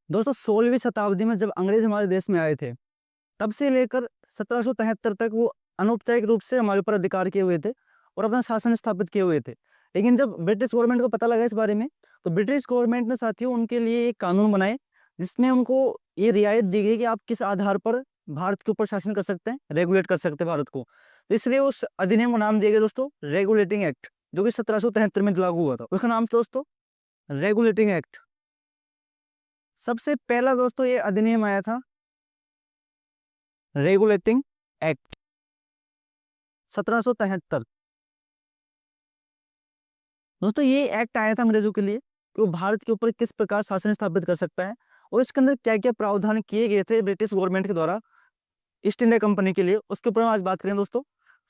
दोस्तों 16वीं शताब्दी में जब अंग्रेज हमारे देश में आए थे, तब से लेकर 1773 तक वो अनौपचारिक रूप से हमारे ऊपर अधिकार किए हुए थे और अपना शासन स्थापित किए हुए थे। लेकिन जब ब्रिटिश गवर्नमेंट को पता लगा इस बारे में, तो ब्रिटिश गवर्नमेंट ने साथियों उनके लिए एक कानून बनाए, जिसमें उनको ये रियायत दी गई कि आप किस आधार पर भारत के ऊपर शासन कर सकते हैं, रेगुलेट कर सकते हैं भारत को। तो इसलिए उस अधिनियम को नाम दिया गया दोस्तों रेगुलेटिंग एक्ट, जो कि 1773 में लागू हुआ था। उसका नाम था दोस्तों रेगुलेटिंग एक्ट। सबसे पहला दोस्तों ये अधिनियम आया था रेगुलेटिंग एक्ट 1773। दोस्तों ये एक्ट आया था अंग्रेजों के लिए कि वो भारत के ऊपर किस प्रकार शासन स्थापित कर सकता है, और इसके अंदर क्या क्या प्रावधान किए गए थे ब्रिटिश गवर्नमेंट के द्वारा ईस्ट इंडिया कंपनी के लिए, उसके ऊपर हम आज बात करें दोस्तों।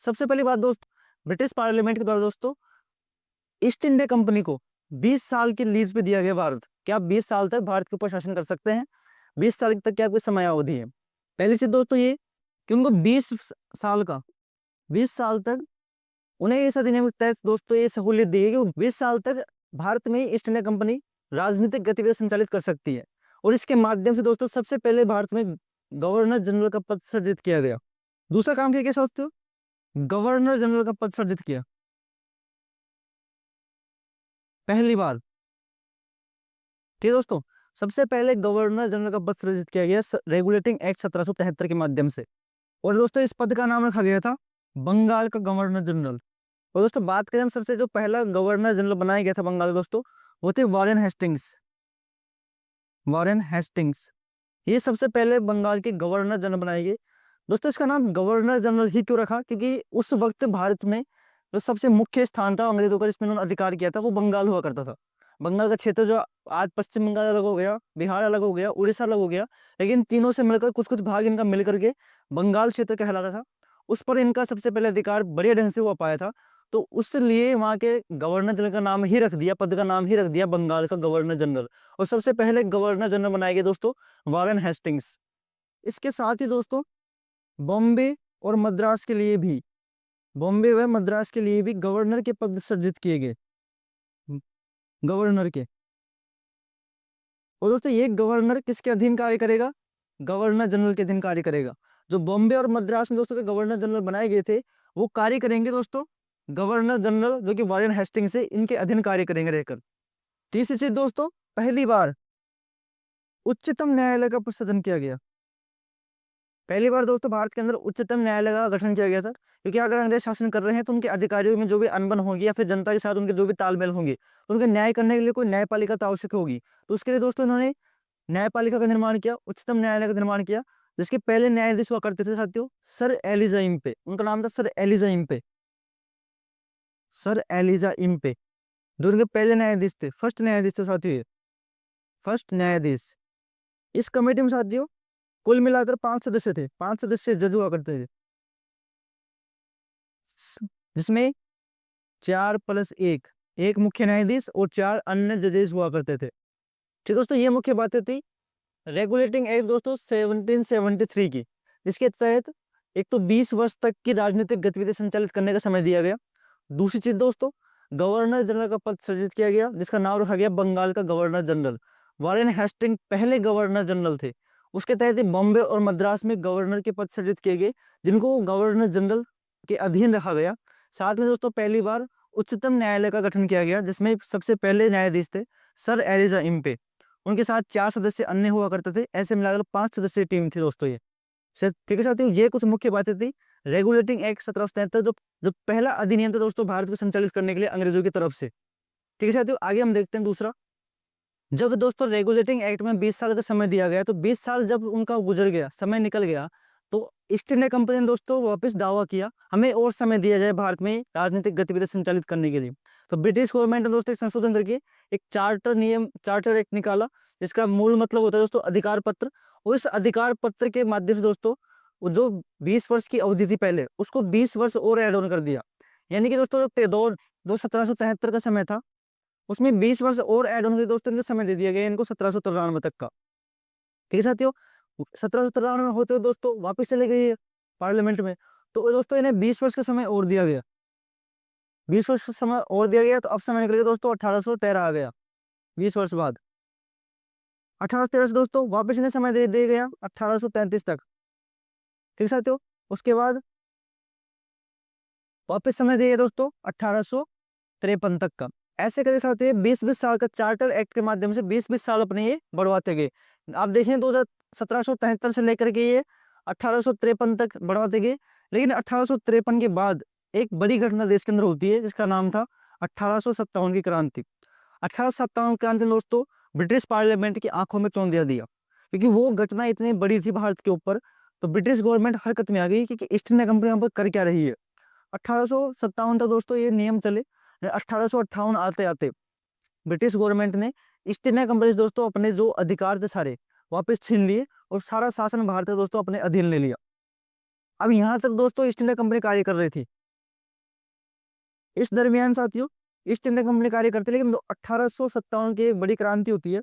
सबसे पहली बात दोस्त, ब्रिटिश पार्लियामेंट के द्वारा दोस्तों ईस्ट इंडिया कंपनी को 20 साल की लीज पे दिया गया भारत, कि आप 20 साल तक भारत के ऊपर शासन कर सकते हैं। 20 साल तक की आपकी समय अवधि है। पहली चीज दोस्तों ये कि उनको साल का 20 साल तक उन्हें इस अधिनियम के तहत दोस्तों ये सहूलियत दी है कि वो 20 साल तक भारत में ईस्ट इंडिया कंपनी राजनीतिक गतिविधि संचालित कर सकती है। और इसके माध्यम से दोस्तों सबसे पहले भारत में गवर्नर जनरल का पद सृजित किया गया। दूसरा काम क्या किया दोस्तों, गवर्नर जनरल का पद सृजित किया पहली बार। ठीक है दोस्तों, सबसे पहले गवर्नर जनरल का पद सृजित किया गया रेगुलेटिंग एक्ट 1773 के माध्यम से। और दोस्तों इस पद का नाम रखा गया था बंगाल का गवर्नर जनरल। और दोस्तों बात करें हम सबसे जो पहला गवर्नर जनरल बनाया गया था बंगाल का दोस्तों, वो थे वॉरेन हेस्टिंग्स। वॉरेन हेस्टिंग्स ये सबसे पहले बंगाल के गवर्नर जनरल बनाए गए। दोस्तों इसका नाम गवर्नर जनरल ही क्यों रखा, क्योंकि उस वक्त भारत में जो सबसे मुख्य स्थान था अंग्रेजों का जिसमें उन्होंने अधिकार किया था, वो बंगाल हुआ करता था। बंगाल का क्षेत्र जो आज पश्चिम बंगाल अलग हो गया, बिहार अलग हो गया, उड़ीसा अलग हो गया, लेकिन तीनों से मिलकर कुछ कुछ भाग इनका मिलकर के बंगाल क्षेत्र कहलाता था। उस पर इनका सबसे पहले अधिकार बढ़िया ढंग से हुआ पाया था। तो उसलिए वहाँ के गवर्नर जनरल का नाम ही रख दिया, पद का नाम ही रख दिया बंगाल का गवर्नर जनरल। और सबसे पहले गवर्नर जनरल बनाए गए दोस्तों वॉरेन हेस्टिंग्स। इसके साथ ही दोस्तों बॉम्बे और मद्रास के लिए भी, बॉम्बे व मद्रास के लिए भी गवर्नर के पद सृजित किए गए, गवर्नर के। और दोस्तों ये गवर्नर किसके अधीन कार्य करेगा, गवर्नर जनरल के अधीन कार्य करेगा। जो बॉम्बे और मद्रास में दोस्तों के गवर्नर जनरल बनाए गए थे, वो कार्य करेंगे दोस्तों गवर्नर जनरल जो कि वॉरेन हेस्टिंग्स से इनके अधीन कार्य करेंगे रहकर। तीसरी चीज दोस्तों, पहली बार उच्चतम न्यायालय का प्रसारण किया गया। पहली बार दोस्तों भारत के अंदर उच्चतम न्यायालय का गठन किया गया था, क्योंकि अगर अंग्रेज शासन कर रहे हैं तो उनके अधिकारियों में जो भी अनबन होगी या फिर जनता के साथ उनके जो भी तालमेल होंगे, तो उनके न्याय करने के लिए कोई न्यायपालिका तो आवश्यक होगी। तो उसके लिए दोस्तों इन्होंने न्यायपालिका का निर्माण किया, उच्चतम न्यायालय का निर्माण किया, जिसके पहले न्यायाधीश हुआ करते थे साथियों सर एलिजा इम्पे। उनका नाम था sir Elijah Impey, sir Elijah Impey, जो उनके पहले न्यायाधीश थे, फर्स्ट न्यायाधीश थे साथियों, फर्स्ट न्यायाधीश। इस कमेटी में साथियों कुल मिलाकर 5 सदस्य थे, 5 सदस्य जज हुआ करते थे, जिसमें 4+1, एक मुख्य न्यायाधीश और 4 अन्य जजेस हुआ करते थे। ठीक दोस्तों, ये मुख्य बातें थी रेगुलेटिंग एक्ट दोस्तों 1773 की, जिसके तहत एक तो 20 वर्ष तक की राजनीतिक गतिविधि संचालित करने का समय दिया गया। दूसरी चीज दोस्तों, गवर्नर जनरल का पद सृजित किया गया, जिसका नाम रखा गया बंगाल का गवर्नर जनरल। वॉरेन हेस्टिंग पहले गवर्नर जनरल थे। उसके तहत ही बॉम्बे और मद्रास में गवर्नर के पद सृजित किए गए, जिनको गवर्नर जनरल के अधीन रखा गया। साथ में दोस्तों पहली बार उच्चतम न्यायालय का गठन किया गया, जिसमें सबसे पहले न्यायाधीश थे सर एलिजा इम्पे। उनके साथ 4 सदस्य अन्य हुआ करते थे। ऐसे मिलाकर 5 सदस्यीय टीम थी दोस्तों ये। ठीक है साथियों, ये कुछ मुख्य बातें थी रेगुलेटिंग एक्ट 1773, जो जो पहला अधिनियम था दोस्तों भारत में संचालित करने के लिए अंग्रेजों की तरफ से। ठीक है साथियों, आगे हम देखते हैं दूसरा। जब दोस्तों रेगुलेटिंग एक्ट में 20 साल का समय दिया गया, तो 20 साल जब उनका गुजर गया, समय निकल गया, तो ईस्ट इंडिया कंपनी ने दोस्तों वापस दावा किया हमें और समय दिया जाए भारत में राजनीतिक गतिविधि संचालित करने के लिए। तो ब्रिटिश गवर्नमेंट ने दोस्तों एक संशोधन करके एक चार्टर एक्ट निकाला, जिसका मूल मतलब होता है दोस्तों अधिकार पत्र। और इस अधिकार पत्र के माध्यम से दोस्तों वो जो 20 वर्ष की अवधि थी पहले, उसको 20 वर्ष और एड ऑन कर दिया। यानी कि दोस्तों जो 1773 का समय था, उसमें 20 वर्ष और ऐड ऑन करके दोस्तों इनको समय दे दिया गया इनको 1793 तक का। ठीक है साथियों, 1793 में होते हुए दोस्तों वापस चले गए ये पार्लियामेंट में। तो दोस्तों इन्हें 20 वर्ष का समय और दिया गया, 20 वर्ष का समय और दिया गया। तो अब समय निकल गया दोस्तों 1813 आ गया 20 वर्ष बाद। 1813 से दोस्तों वापस इन्हें समय दे दिया गया 1833 तक। ठीक साथियों, उसके बाद वापस समय दिया दोस्तों 1853 तक का। ऐसे करके साथियों 20-20 साल का चार्टर एक्ट के माध्यम से 20-20 साल अपने ये बढ़वाते गए। आप देखें 1773 से लेकर के ये 1853 तक बढ़वाते गए। लेकिन 1853 के बाद एक बड़ी घटना देश के अंदर होती है जिसका नाम था 1857 की क्रांति। 1857 क्रांति दोस्तों ब्रिटिश पार्लियामेंट की आंखों में चौंधिया दिया, क्योंकि वो घटना इतनी बड़ी थी भारत के ऊपर। तो ब्रिटिश गवर्नमेंट हरकत में आ गई कि ईस्ट इंडिया कंपनी यहाँ पर कर क्या रही है। 1857 तक दोस्तों ये नियम चले। 1858 आते आते ब्रिटिश गवर्नमेंट ने ईस्ट इंडिया कंपनी से दोस्तों अपने जो अधिकार थे सारे वापस छीन लिए और सारा शासन भारत का दोस्तों अपने अधीन ले लिया। अब यहाँ तक दोस्तों ईस्ट इंडिया कंपनी कार्य कर रही थी। इस दरमियान साथियों ईस्ट इंडिया कंपनी कार्य करती, लेकिन 1857 की एक बड़ी क्रांति होती है।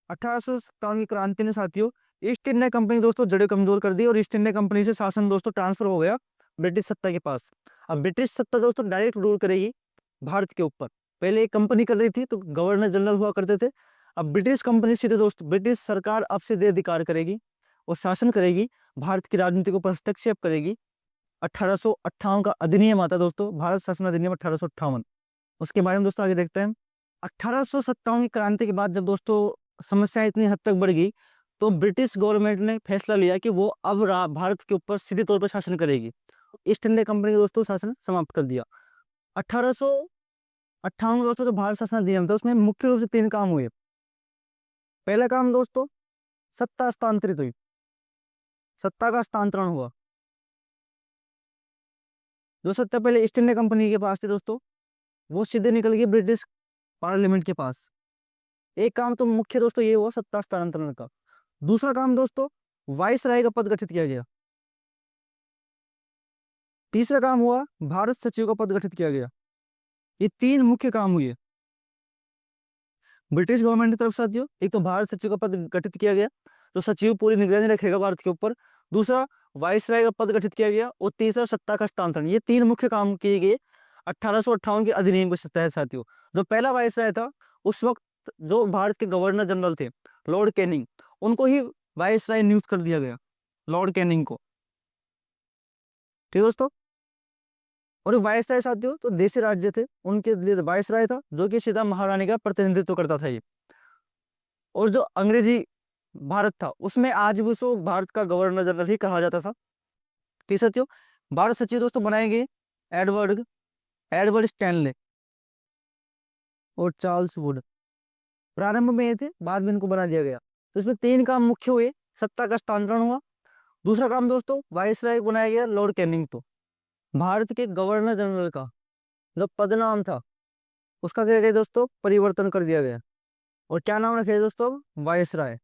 1857 की क्रांति ने साथियों ईस्ट इंडिया कंपनी दोस्तों जड़ें कमजोर कर दी और ईस्ट इंडिया कंपनी से शासन दोस्तों ट्रांसफर हो गया ब्रिटिश सत्ता के पास। अब ब्रिटिश सत्ता दोस्तों डायरेक्ट रूल करेगी भारत के ऊपर। पहले एक कंपनी कर रही थी तो गवर्नर जनरल हुआ करते थे। अब ब्रिटिश कंपनी सीधे दोस्तों ब्रिटिश सरकार अब सीधे अधिकार करेगी और शासन करेगी, भारत की राजनीति को हस्तक्षेप करेगी। 1858 का अधिनियम आता है दोस्तों, भारत शासन अधिनियम 1858। उसके बारे में दोस्तों आगे देखते हैं। 1857 की क्रांति के बाद जब दोस्तों समस्याएं इतनी हद तक बढ़ गई तो ब्रिटिश गवर्नमेंट ने फैसला लिया कि वो अब भारत के ऊपर सीधे तौर पर शासन करेगी। ईस्ट इंडिया कंपनी का दोस्तों शासन समाप्त कर दिया। 1858 दोस्तों जो भारत शासन अधिनियम था उसमें मुख्य रूप से 3 काम हुए। पहला काम दोस्तों सत्ता हस्तांतरित हुई, सत्ता का हस्तांतरण हुआ। जो सत्ता पहले ईस्ट इंडिया कंपनी के पास थी दोस्तों वो सीधे निकल गई ब्रिटिश पार्लियामेंट के पास। एक काम तो मुख्य दोस्तों ये हुआ सत्ता हस्तांतरण का। दूसरा काम दोस्तों वाइसराय का पद गठित किया गया। तीसरा काम हुआ भारत सचिव का पद गठित किया गया। ये 3 मुख्य काम हुए ब्रिटिश गवर्नमेंट की तरफ से साथियों। एक तो भारत सचिव का पद गठित किया गया, तो सचिव पूरी निगरानी रखेगा भारत के ऊपर। दूसरा वाइसराय का पद गठित किया गया और तीसरा सत्ता का हस्तांतरण। ये 3 मुख्य काम किए गए 1858 के अधिनियम के तहत साथियों। जो पहला वाइसराय था उस वक्त जो भारत के गवर्नर जनरल थे लॉर्ड कैनिंग, उनको ही वाइसराय नियुक्त कर दिया गया, लॉर्ड कैनिंग को। ठीक दोस्तों, और वाइसराय साथियों तो देशी राज्य थे उनके लिए वाइसराय था जो कि सीधा महारानी का प्रतिनिधित्व करता था ये। और जो अंग्रेजी भारत था उसमें आज भी उसको भारत का गवर्नर जनरल ही कहा जाता था। ठीक साथियों, भारत सचिव दोस्तों बनाए गए एडवर्ड एडवर्ड स्टैनले और चार्ल्स वुड। प्रारंभ में ये थे, बाद में इनको बना दिया गया। तो इसमें 3 काम मुख्य हुए। सत्ता का हस्तांतरण हुआ। दूसरा काम दोस्तों वाइसराय को बनाया गया लॉर्ड कैनिंग। तो भारत के गवर्नर जनरल का जो पदनाम था उसका क्या गया दोस्तों परिवर्तन कर दिया गया और क्या नाम रखे दोस्तों वाइसराय।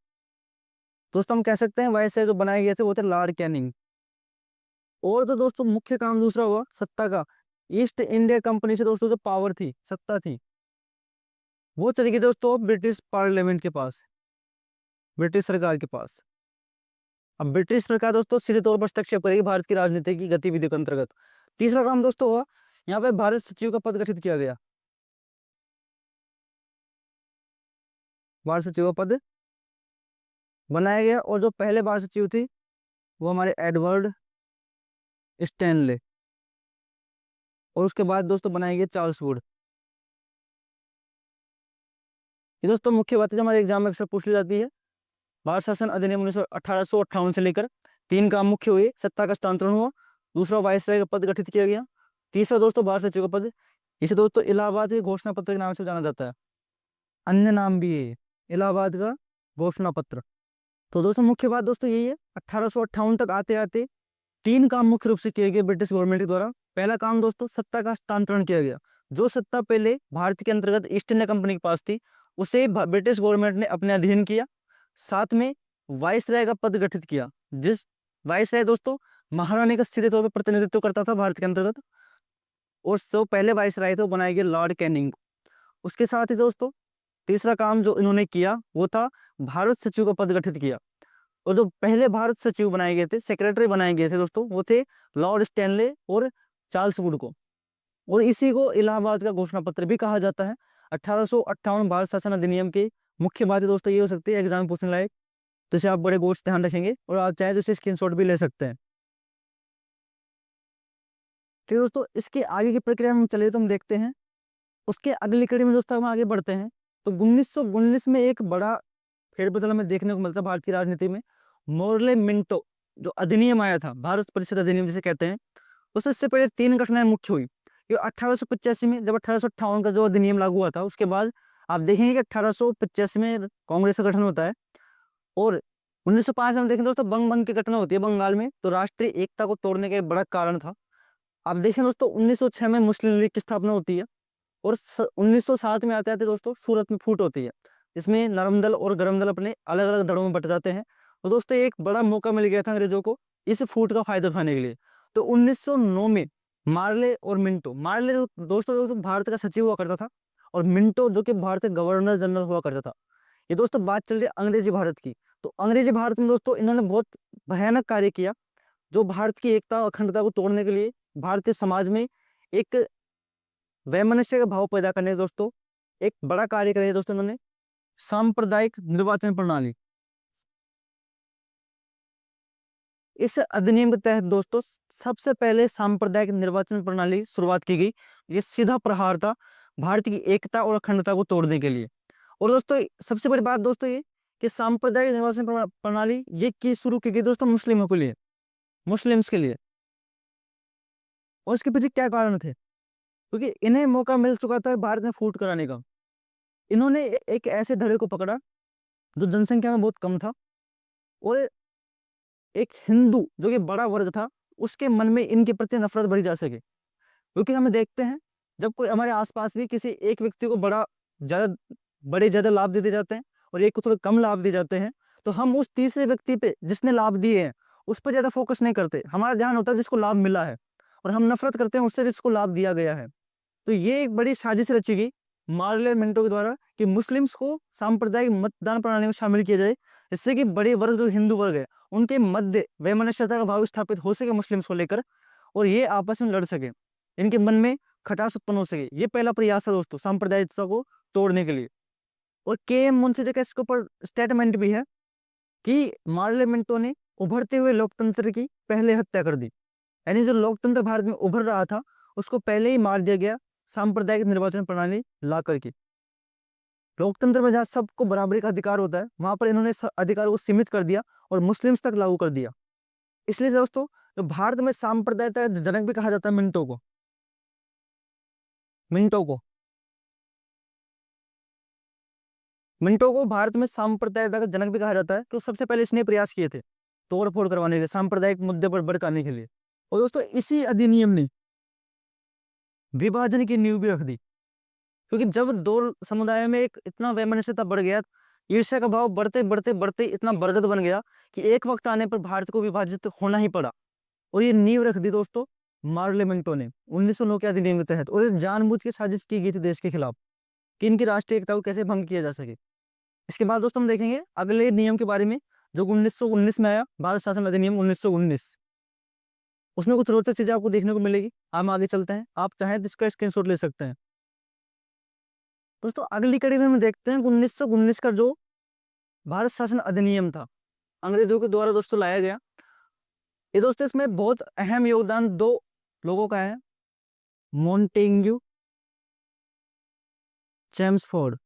दोस्तों हम कह सकते हैं वाइसराय जो बनाए गए थे वो थे लॉर्ड कैनिंग। और तो दोस्तों मुख्य काम दूसरा हुआ सत्ता का। ईस्ट इंडिया कंपनी से दोस्तों जो पावर थी, सत्ता थी, वो चली गई दोस्तों ब्रिटिश पार्लियामेंट के पास, ब्रिटिश सरकार के पास। अब ब्रिटिश सरकार दोस्तों सीधे तौर पर हस्तक्षेप करेगी भारत की राजनीति की गतिविधियों के अंतर्गत। तीसरा काम दोस्तों हुआ यहाँ पे भारत सचिव का पद गठित किया गया। भारत सचिव का पद बनाया गया और जो पहले भारत सचिव थी वो हमारे एडवर्ड स्टैनले और उसके बाद दोस्तों बनाया गया चार्ल्स वुड। ये दोस्तों मुख्य बातें जो हमारे एग्जाम में अक्सर पूछ ली जाती है। भारत शासन अधिनियम 1858 से लेकर 3 काम मुख्य हुए। सत्ता का हस्तांतरण हुआ, दूसरा वाइसराय का पद गठित किया गया, तीसरा दोस्तों भारत सचिव का पद। इसे दोस्तों इलाहाबाद के घोषणा पत्र के नाम से जाना जाता है, अन्य नाम भी है इलाहाबाद का घोषणा पत्र। तो दोस्तों मुख्य बात दोस्तों यही है 1858 तक आते आते 3 काम मुख्य रूप से किए गए ब्रिटिश गवर्नमेंट के द्वारा। पहला काम दोस्तों सत्ता का हस्तांतरण किया गया। जो सत्ता पहले भारत के अंतर्गत ईस्ट इंडिया कंपनी के पास थी उसे ब्रिटिश गवर्नमेंट ने अपने अधीन किया। साथ में वाइसराय का पद गठित किया, जिस वाइसराय दोस्तों महारानी का सीधे तौर पर प्रतिनिधित्व करता था भारत के अंतर्गत। और जो पहले वाइसराय थे वो बनाए गए लॉर्ड कैनिंग। उसके साथ ही दोस्तों तीसरा काम जो इन्होंने किया वो था भारत सचिव का पद गठित किया। और जो पहले भारत सचिव बनाए गए थे, सेक्रेटरी बनाए गए थे दोस्तों, वो थे लॉर्ड स्टैनले और चार्ल्स वुड को। और इसी को इलाहाबाद का घोषणा पत्र भी कहा जाता है। 1858 भारत शासन अधिनियम के मुख्य बातें दोस्तों ये हो सकती है एग्जाम में पूछने लायक, तो इसे आप बड़े गौर से ध्यान रखेंगे और आप चाहे तो इसे स्क्रीनशॉट भी ले सकते हैं। ठीक है दोस्तों, इसके आगे की प्रक्रिया में हम चले तो हम देखते हैं उसके अगली कड़ी में दोस्तों हम आगे बढ़ते हैं। तो 1919 में एक बड़ा फेरबदल हमें देखने को मिलता है भारतीय राजनीति में। मोर्ले मिंटो जो अधिनियम आया था, भारत परिषद अधिनियम जिसे कहते हैं, उससे इससे पहले तीन घटनाएं मुख्य हुई। ये 1885 में जब 1858 का जो अधिनियम लागू हुआ था, उसके बाद आप देखेंगे कि 1885 में कांग्रेस का गठन होता है। और 1905 में हम देखें दोस्तों बंग भंग की घटना होती है बंगाल में, तो राष्ट्रीय एकता को तोड़ने का एक बड़ा कारण था। आप देखें दोस्तों 1906 में मुस्लिम लीग की स्थापना होती है। और 1907 में आते आते दोस्तों सूरत में फूट होती है, जिसमें नरम दल और गरम दल अपने अलग अलग दलों में बट जाते हैं। तो दोस्तों एक बड़ा मौका मिल गया था अंग्रेजों को इस फूट का फायदा उठाने के लिए। तो 1909 में मार्ले और मिंटो, मार्ले जो दोस्तों भारत का सचिव हुआ करता था, और मिंटो जो कि भारत के गवर्नर जनरल हुआ करता था। ये दोस्तों बात चल रही है अंग्रेजी भारत की। तो अंग्रेजी भारत में दोस्तों इन्होंने बहुत भयानक कार्य किया, जो भारत की एकता और अखंडता को तोड़ने के लिए भारतीय समाज में एक वैमनस्य का भाव पैदा करने दोस्तों एक बड़ा कार्य करे दोस्तों इन्होंने। सांप्रदायिक निर्वाचन प्रणाली, इस अधिनियम के तहत दोस्तों सबसे पहले सांप्रदायिक निर्वाचन प्रणाली शुरुआत की गई। ये सीधा प्रहार था भारत की एकता और अखंडता को तोड़ने के लिए। और दोस्तों सबसे बड़ी बात दोस्तों ये कि सांप्रदायिक निर्वाचन प्रणाली ये की शुरू की गई दोस्तों मुस्लिमों के लिए, मुस्लिम्स के लिए। और इसके पीछे क्या कारण थे? क्योंकि इन्हें मौका मिल चुका था भारत में फूट कराने का। इन्होंने एक ऐसे धड़े को पकड़ा जो जनसंख्या में बहुत कम था, और एक हिंदू जो कि बड़ा वर्ग था उसके मन में इनके प्रति नफरत भरी जा सके। क्योंकि हमें देखते हैं जब कोई हमारे आसपास भी किसी एक व्यक्ति को ज्यादा लाभ दे दिए जाते हैं और एक को थोड़ा कम लाभ दिए जाते हैं, तो हम उस तीसरे व्यक्ति पे जिसने लाभ दिए हैं उस पर ज्यादा फोकस नहीं करते। हमारा ध्यान होता है जिसको लाभ मिला है, और हम नफरत करते हैं उससे जिसको लाभ दिया गया है। तो ये एक बड़ी साजिश रची गई मार्ले मिंटो के द्वारा कि मुस्लिम्स को सांप्रदायिक मतदान प्रणाली में शामिल किया जाए, जिससे कि बड़े वर्ग जो हिंदू वर्ग है उनके मध्य वैमनस्यता का भाव स्थापित हो सके मुस्लिम्स को लेकर, और ये आपस में लड़ सके, इनके मन में खटास उत्पन्न हो सके। ये पहला प्रयास था दोस्तों सांप्रदायिकता को तोड़ने के लिए। और के एम मुंशी जी का इसके ऊपर स्टेटमेंट भी है कि मार्ले मिंटो ने उभरते हुए लोकतंत्र की पहले हत्या कर दी। यानी जो लोकतंत्र भारत में उभर रहा था उसको पहले ही मार दिया गया सांप्रदायिक निर्वाचन प्रणाली ला करके। लोकतंत्र में जहां सबको बराबरी का अधिकार होता है वहां पर इन्होंने अधिकार को सीमित कर दिया और मुस्लिम्स तक लागू कर दिया। इसलिए दोस्तों जो भारत में सांप्रदायिकता का जनक भी कहा जाता है मिंटो को, मिंटो को मिंटो को भारत में सांप्रदायिकता का जनक भी कहा जाता है, तो सबसे पहले इसने प्रयास किए थे तोड़ फोड़ करवाने के सांप्रदायिक मुद्दे पर भड़काने के लिए। और दोस्तों इसी अधिनियम ने विभाजन की नींव भी रख दी, क्योंकि जब दो समुदायों में एक इतना वैमनस्यता बढ़ गया, ईर्ष्या का भाव बढ़ते बढ़ते बढ़ते इतना बरगद बन गया कि एक वक्त आने पर भारत को विभाजित होना ही पड़ा। और ये नींव रख दी दोस्तों मार्ले मिंटो ने 1909 के अधिनियम के तहत। और ये जानबूझ के साजिश की गई थी देश के खिलाफ कि इनकी राष्ट्रीय एकता को कैसे भंग किया जा सके। इसके बाद दोस्तों हम देखेंगे अगले नियम के बारे में जो 1919 में आया, भारत शासन अधिनियम 1919। उसमें कुछ रोचक चीजें आपको देखने को मिलेगी। हम आगे चलते हैं, आप चाहें तो इसका स्क्रीनशॉट ले सकते हैं। दोस्तों अगली कड़ी में हम देखते हैं 1919 का जो भारत शासन अधिनियम था अंग्रेजों के द्वारा दोस्तों लाया गया। ये दोस्तों इसमें बहुत अहम योगदान दो लोगों का है, मॉन्टेग्यू, चेम्सफोर्ड।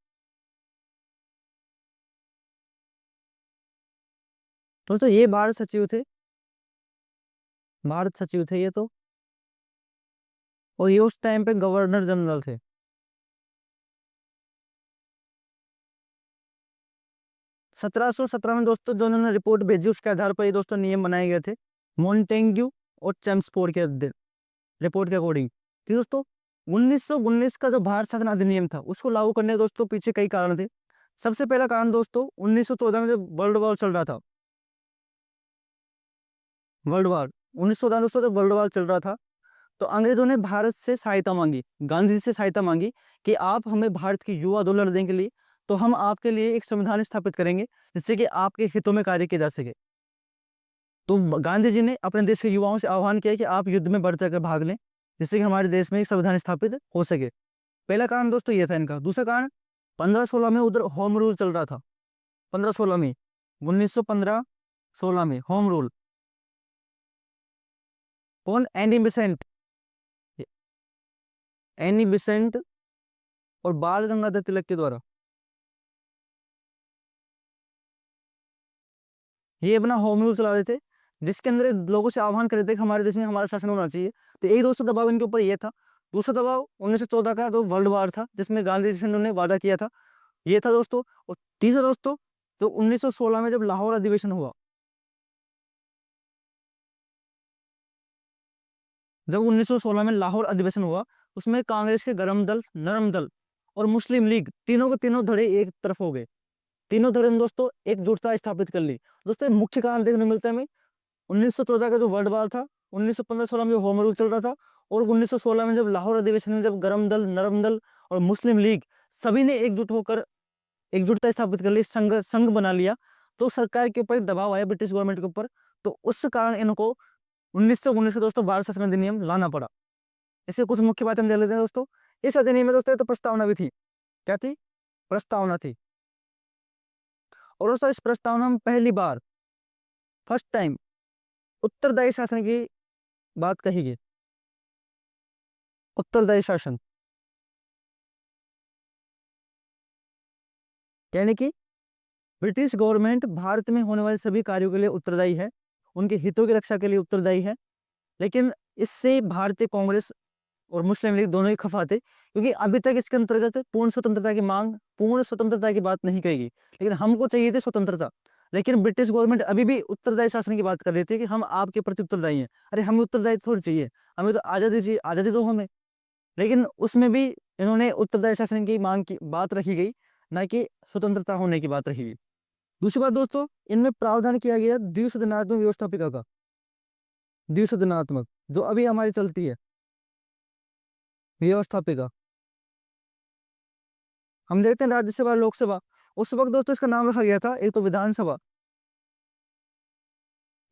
दोस्तों ये भारत सचिव थे, भारत सचिव थे ये तो, और ये उस टाइम पे गवर्नर जनरल थे। 1717 में दोस्तों जो उन्होंने रिपोर्ट भेजी उसके आधार पर ये दोस्तों नियम बनाए गए थे मॉन्टेग्यू और चेम्सफोर्ड के रिपोर्ट के अकॉर्डिंग। ठीक दोस्तों 1919 का जो भारत शासन अधिनियम था उसको लागू करने के दोस्तों पीछे कई कारण थे। सबसे पहला कारण दोस्तों 1914 में जब वर्ल्ड वॉर चल रहा था, वर्ल्ड वॉर 1914 दोस्तों जब वर्ल्ड वॉर चल रहा था, तो अंग्रेजों ने भारत से सहायता मांगी, गांधी जी से सहायता मांगी कि आप हमें भारत की युवा दो लड़ने के लिए, तो हम आपके लिए एक संविधान स्थापित करेंगे जिससे कि आपके हितों में कार्य किया जा सके। तो गांधी जी ने अपने देश के युवाओं से आह्वान किया कि आप युद्ध में बढ़ चढ़कर भाग लें जिससे कि हमारे देश में एक संविधान स्थापित हो सके। पहला कारण दोस्तों ये था इनका। दूसरा कारण 1516 में उधर होम रूल चल रहा था, 1516 में, 1915-16 में होम रूल। कौन? एनी बिसेंट, एनी बिसेंट और बाल गंगाधर तिलक के द्वारा ये अपना होम रूल चला रहे थे, जिसके अंदर लोगों से आह्वान कर रहे थे कि हमारे देश में हमारा शासन होना चाहिए। तो एक दोस्तों दबाव इनके ऊपर ये था। दूसरा दबाव 1914 का तो वर्ल्ड वार था, जिसमें गांधी जी से उन्होंने वादा किया था, ये था दोस्तों। और तीसरा दोस्तों, तो 1916 में जब लाहौर अधिवेशन हुआ, जब 1916 में लाहौर अधिवेशन हुआ, उसमें कांग्रेस के गरम दल, नरम दल और मुस्लिम लीग तीनों के तीनों धड़े एक तरफ हो गए। तीनों धड़े ने दोस्तों एकजुटता स्थापित कर ली। दोस्तों मुख्य कारण देखने को मिलता है हमें 1914 का जो वर्ल्ड वार था, 1915-16 में जो होम रूल चल रहा था, और 1916 में जब लाहौर अधिवेशन में जब गरम दल, नरम दल और मुस्लिम लीग सभी ने एकजुट होकर एकजुटता स्थापित कर ली, संघ संघ बना लिया, तो सरकार के ऊपर एक दबाव आया, ब्रिटिश गवर्नमेंट के ऊपर। तो उस कारण इनको 1919 का दोस्तों भारत शासन अधिनियम लाना पड़ा। इसके कुछ मुख्य बातें हम देख लेते हैं दोस्तों। इस अधिनियम में दोस्तों तो प्रस्तावना भी थी। क्या थी? प्रस्तावना थी। और दोस्तों इस प्रस्तावना में पहली बार, फर्स्ट टाइम, उत्तरदायी शासन की बात कही गई। उत्तरदायी शासन यानी कि ब्रिटिश गवर्नमेंट भारत में होने वाले सभी कार्यों के लिए उत्तरदायी है, उनके हितों की रक्षा के लिए उत्तरदायी है। लेकिन इससे भारतीय कांग्रेस और मुस्लिम लीग दोनों ही खफा थे, क्योंकि अभी तक इसके अंतर्गत पूर्ण स्वतंत्रता की मांग, पूर्ण स्वतंत्रता की बात नहीं कही गई, लेकिन हमको चाहिए थी स्वतंत्रता। लेकिन ब्रिटिश गवर्नमेंट अभी भी उत्तरदायी शासन की बात कर रही थी कि हम आपके प्रति उत्तरदायी हैं। अरे हमें उत्तरदायी थोड़ी चाहिए, हमें तो आजादी चाहिए, आजादी दो हमें। लेकिन उसमें भी इन्होंने उत्तरदायी शासन की मांग की बात रखी गई, ना कि स्वतंत्रता होने की बात रखी गई। दूसरी बात दोस्तों, इनमें प्रावधान किया गया द्विसदनात्मक व्यवस्थापिका का। द्विसदनात्मक जो अभी हमारी चलती है व्यवस्थापिका, हम देखते हैं राज्यसभा, लोकसभा। उस वक्त दोस्तों इसका नाम रखा गया था, एक तो विधानसभा,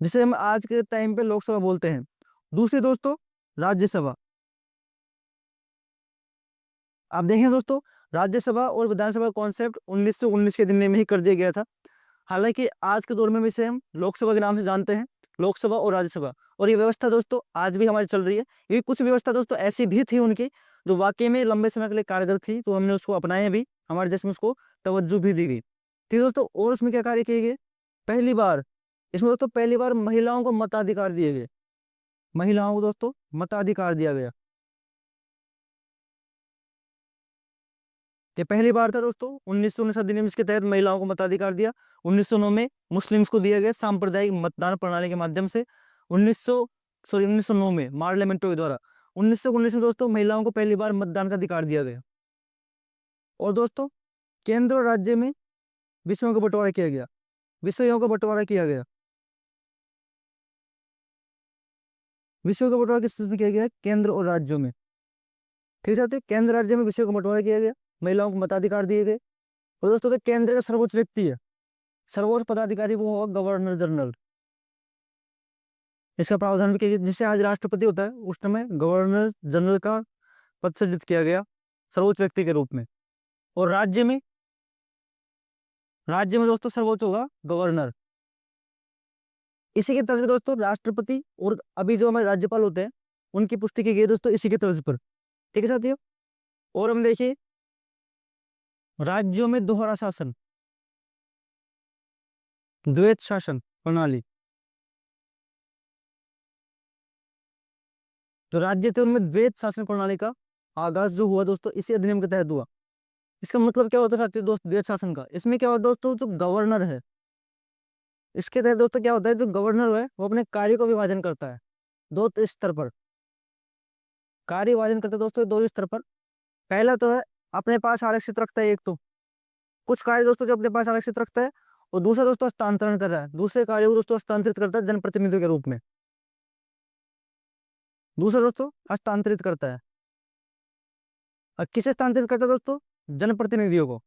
जिसे हम आज के टाइम पे लोकसभा बोलते हैं। दूसरी दोस्तों राज्यसभा। आप देखें दोस्तों, राज्यसभा और विधानसभा कॉन्सेप्ट 1919 के दिन में ही कर दिया गया था। हालांकि आज के दौर में भी इसे हम लोकसभा के नाम से जानते हैं, लोकसभा और राज्यसभा। और ये व्यवस्था दोस्तों आज भी हमारी चल रही है। ये कुछ व्यवस्था दोस्तों ऐसी भी थी उनकी जो वाकई में लंबे समय के लिए कारगर थी, तो हमने उसको अपनाया भी, हमारे देश में उसको तवज्जो भी दी गई। ठीक है दोस्तों, और उसमें क्या कार्य किए गए? पहली बार इसमें दोस्तों पहली बार महिलाओं को मताधिकार दिए गए। महिलाओं को दोस्तों मताधिकार दिया गया। ये पहली बार था दोस्तों। 1919 अधिनियम इसके तहत महिलाओं को मताधिकार दिया। 1909 में मुस्लिम्स को दिया गया सांप्रदायिक मतदान प्रणाली के माध्यम से। 1909 में पार्लियामेंटो के द्वारा। 1919 में दोस्तों महिलाओं को पहली बार मतदान का अधिकार दिया गया। और दोस्तों केंद्र और राज्य में विषयों का बंटवारा किया गया। विषयों का बंटवारा किया गया। विषयों का बंटवारा किस में किया गया? केंद्र और राज्यों में। ठीक है, केंद्र राज्य में विषयों का बंटवारा किया गया, महिलाओं को मताधिकार दिए गए। और दोस्तों तो केंद्र का सर्वोच्च व्यक्ति है, सर्वोच्च पदाधिकारी, वो होगा गवर्नर जनरल। इसका प्रावधान भी किया गया, जिससे आज राष्ट्रपति होता है, उस समय गवर्नर जनरल का पद सृजित किया गया सर्वोच्च व्यक्ति के रूप में। और राज्य में दोस्तों सर्वोच्च होगा गवर्नर। इसी के तर्ज पर दोस्तों राष्ट्रपति और अभी जो हमारे राज्यपाल होते हैं, उनकी पुष्टि की गई दोस्तों इसी के तर्ज पर। ठीक है साथियों, और हम देखिए राज्यों में दोहरा शासन, द्वैत शासन प्रणाली। जो राज्य थे उनमें द्वैत शासन प्रणाली का आगाज जो हुआ दोस्तों इसी अधिनियम के तहत हुआ। इसका मतलब क्या होता है साथियों दोस्त द्वैत शासन का? इसमें क्या होता है दोस्तों, जो गवर्नर है, इसके तहत दोस्तों क्या होता है, जो गवर्नर है वो अपने कार्य को विभाजन करता है दो स्तर पर। कार्य विभाजन करता है दोस्तों दो स्तर पर। पहला तो है अपने पास आरक्षित रखता है, एक तो कुछ कार्य दोस्तों जो अपने पास आरक्षित रखता है, और दूसरा दोस्तों हस्तांतरण कर रहा है, दूसरे कार्यों को दोस्तों हस्तांतरित करता है जनप्रतिनिधियों के रूप में। दूसरा दोस्तों हस्तांतरित करता है, और किसे हस्तांतरित करता है दोस्तों? जनप्रतिनिधियों को।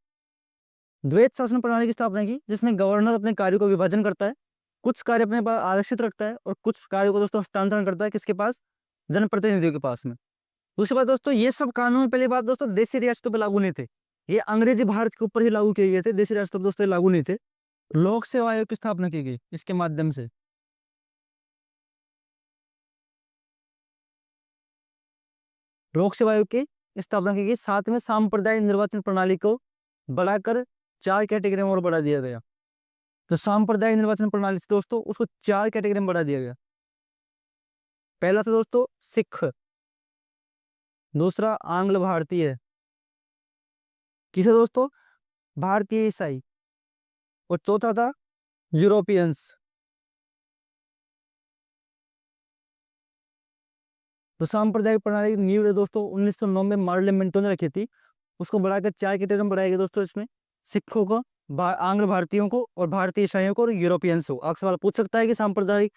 द्वैत शासन प्रणाली की स्थापना की, जिसमें गवर्नर अपने कार्यों को विभाजन करता है, कुछ कार्य अपने पास आरक्षित रखता है और कुछ कार्यों को दोस्तों हस्तांतरण करता है, किसके पास? जनप्रतिनिधियों के पास में। दूसरी बात दोस्तों, ये सब कानून पहली बात दोस्तों देशी रियासतों पर लागू नहीं थे, ये अंग्रेजी भारत के ऊपर ही लागू किए गए थे, देशी राजतंत्र दोस्तों ये लागू नहीं थे। लोक सेवा आयोग की स्थापना की गई इसके माध्यम से। लोक सेवा आयोग की स्थापना की गई। साथ में सांप्रदायिक निर्वाचन प्रणाली को बढ़ाकर 4 कैटेगरी में और बढ़ा दिया गया। तो सांप्रदायिक निर्वाचन प्रणाली थी दोस्तों, उसको 4 कैटेगरी में बढ़ा दिया गया। पहला था दोस्तों सिख, दूसरा आंग्ल भारतीय, तीसरा दोस्तों भारतीय ईसाई, और चौथा था यूरोपियंस। तो सांप्रदायिक प्रणाली की नींव दोस्तों 1909 में मार्ले मिंटो ने रखी थी। उसको बढ़ाकर 4 कैटेगरी में बढ़ाया गया दोस्तों। इसमें सिखों को, आंग्ल भारतीयों को, और भारतीय ईसाइयों को, और यूरोपियंस को। आपसे सवाल पूछ सकता है कि सांप्रदायिक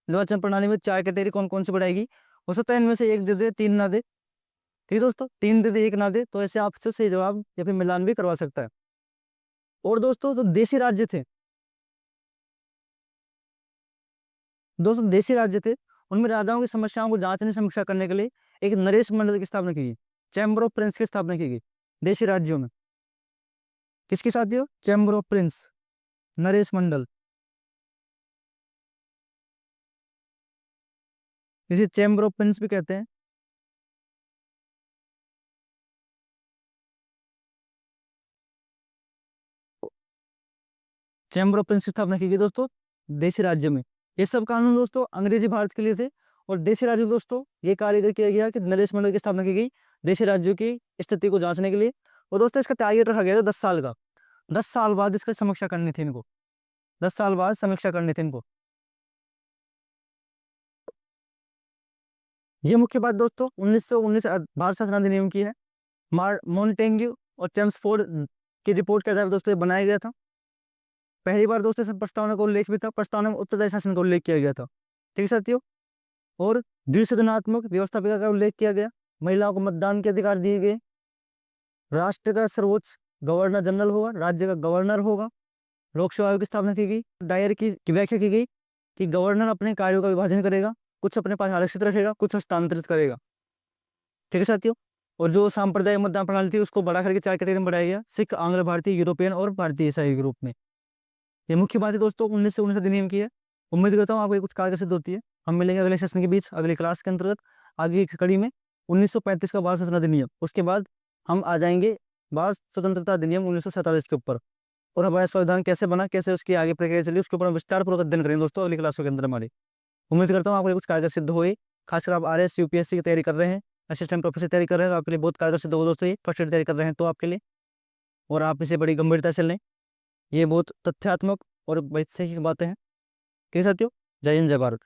निर्वाचन प्रणाली में 4 कैटेगरी कौन कौन सी बढ़ाएगी। हो सकता है इनमें से एक दे दे, 3 ना दे। ठीक है दोस्तों, 3 दे दे, 1 ना दे, तो ऐसे आपसे सही जवाब या फिर मिलान भी करवा सकता है। और दोस्तों जो देशी राज्य थे, दोस्तों देशी राज्य थे, उनमें राजाओं की समस्याओं को जांचने समीक्षा करने के लिए एक नरेश मंडल की स्थापना की गई। चैम्बर ऑफ प्रिंस की स्थापना की गई देशी राज्यों में। किसके साथियों? चैम्बर ऑफ प्रिंस, नरेश मंडल। इसे चैम्बर ऑफ प्रिंस भी कहते हैं। चैम्बर ऑफ प्रिंस की स्थापना की गई दोस्तों देशी राज्य में। ये सब कानून दोस्तों अंग्रेजी भारत के लिए थे। और देशी राज्य दोस्तों ये कार्य किया गया कि नरेश मंडल की स्थापना की गई देशी राज्यों की स्थिति को जांचने के लिए। और दोस्तों इसका टारगेट रखा गया था 10 साल का। 10 साल बाद इसकी समीक्षा करनी थी इनको। 10 साल बाद समीक्षा करनी थी इनको। ये मुख्य बात दोस्तों 1919 भारत शासन अधिनियम की है। मॉन्टेग्यू और चेम्सफोर्ड की रिपोर्ट के आधार पर दोस्तों ये बनाया गया था। पहली बार दोस्तों इसमें प्रस्तावना का उल्लेख भी था। प्रस्तावना में उत्तरदायी शासन का उल्लेख किया गया था। ठीक है साथियों। और द्विसदनात्मक व्यवस्था का उल्लेख किया गया। महिलाओं को मतदान के अधिकार दिए गए। राष्ट्र का सर्वोच्च गवर्नर जनरल होगा, राज्य का गवर्नर होगा। लोक सेवा आयोग की स्थापना की गई। दायर की व्याख्या की गई कि गवर्नर अपने कार्यों का विभाजन करेगा, कुछ अपने पास आरक्षित रखेगा, कुछ हस्तांतरित करेगा। ठीक है साथियों। और जो सांप्रदायिक मतदान प्रणाली थी उसको बढ़ा करके 4 कैटेगरी में बढ़ाया गया, सिख, आंग्ल भारतीय, यूरोपियन और भारतीय ईसाई के रूप में। ये मुख्य बात है दोस्तों 1919 अधिनियम की है। उम्मीद करता हूँ आपको ये कुछ कार्य सिद्ध होती है। हम मिलेंगे अगले सेशन के बीच अगली क्लास के अंतर्गत आगे की कड़ी में 1935 का भारत शासन अधिनियम। उसके बाद हम आ जाएंगे भारत स्वतंत्रता अधिनियम 1947 के ऊपर। और हमारा संविधान कैसे बना, कैसे उसकी आगे प्रक्रिया चली, उसके ऊपर हम विस्तार पूर्वक अध्ययन करेंगे दोस्तों अगली क्लासों के अंदर हमारी। उम्मीद करता हूँ आपको ये कुछ कारगर सिद्ध होए। खासकर आप आरएस यूपीएससी की तैयारी कर रहे हैं, असिस्टेंट प्रोफेसर की तैयारी कर रहे हैं, तो आपके लिए बहुत कारगर सिद्ध हो दोस्तों। ये फर्स्ट ईयर तैयारी कर रहे हैं तो आपके लिए, और आप इसे बड़ी गंभीरता से लें। ये बहुत तथ्यात्मक और वैसे ही बातें हैं। ठीक है साथियों, जय हिंद जय भारत।